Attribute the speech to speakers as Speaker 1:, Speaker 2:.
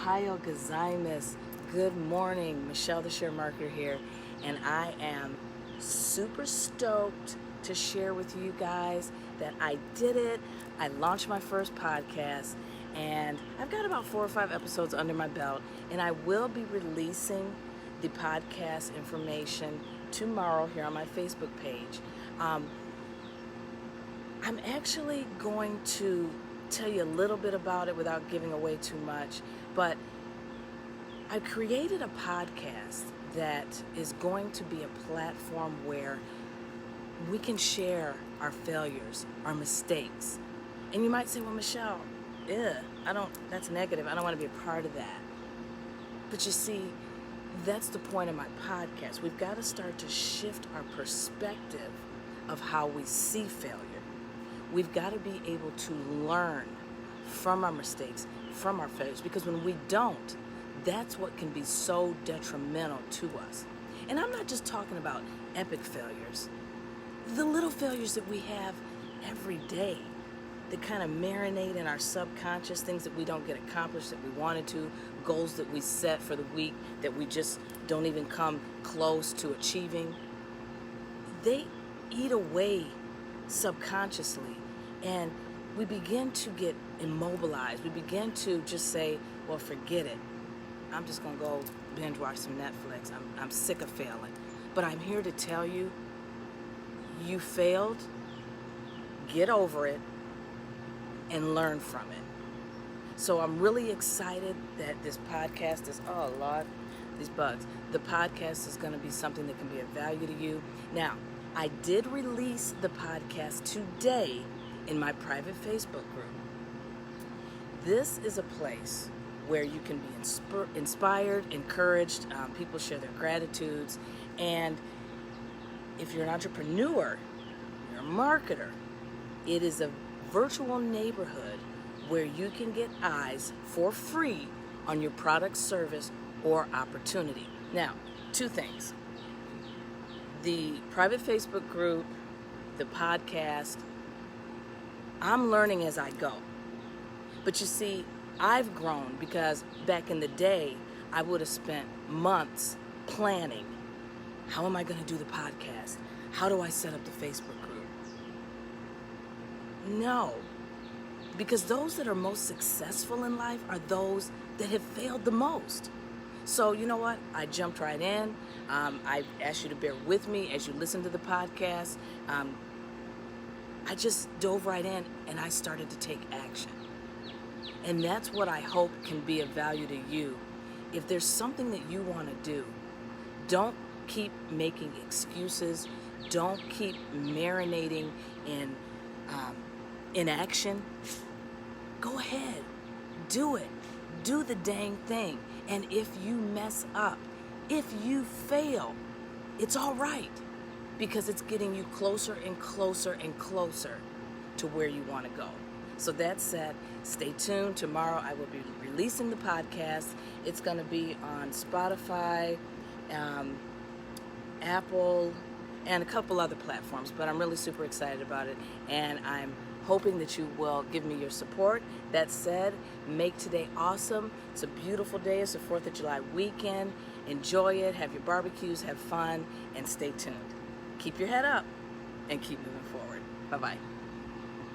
Speaker 1: Ohio Gozaimas. Good morning, Michelle the Share Marketer here, and I am super stoked to share with you guys that I did it. I launched my first podcast, and I've got about 4 or 5 episodes under my belt, and I will be releasing the podcast information tomorrow here on my Facebook page. I'm actually going to tell you a little bit about it without giving away too much, but I created a podcast that is going to be a platform where we can share our failures, our mistakes. And you might say, well, Michelle, that's negative. I don't want to be a part of that. But you see, that's the point of my podcast. We've got to start to shift our perspective of how we see failure. We've got to be able to learn from our mistakes, from our failures, because when we don't, that's what can be so detrimental to us. And I'm not just talking about epic failures. The little failures that we have every day that kind of marinate in our subconscious, things that we don't get accomplished that we wanted to, goals that we set for the week that we just don't even come close to achieving. They eat away subconsciously, and we begin to get immobilized. We begin to just say, well, forget it. I'm just going to go binge watch some Netflix. I'm sick of failing. But I'm here to tell you, you failed, get over it, and learn from it. So I'm really excited that this podcast is, oh Lord, these bugs. The podcast is going to be something that can be of value to you. Now, I did release the podcast today in my private Facebook group. This is a place where you can be inspired, encouraged. People share their gratitudes. And if you're an entrepreneur, you're a marketer, it is a virtual neighborhood where you can get eyes for free on your product, service, or opportunity. Now, 2 things. The private Facebook group, the podcast, I'm learning as I go. But you see, I've grown because back in the day, I would have spent months planning. How am I going to do the podcast? How do I set up the Facebook group? No, because those that are most successful in life are those that have failed the most. So you know what? I jumped right in. I asked you to bear with me as you listen to the podcast. I just dove right in and I started to take action. And that's what I hope can be of value to you. If there's something that you want to do, don't keep making excuses. Don't keep marinating in inaction. Go ahead. Do it. Do the dang thing. And if you mess up, if you fail, it's all right, because it's getting you closer and closer and closer to where you want to go. So that said, stay tuned. Tomorrow I will be releasing the podcast. It's going to be on Spotify, Apple, and a couple other platforms, but I'm really super excited about it, and I'm hoping that you will give me your support. That said, make today awesome. It's a beautiful day. It's the 4th of July weekend. Enjoy it. Have your barbecues. Have fun. And stay tuned. Keep your head up and keep moving forward. Bye-bye.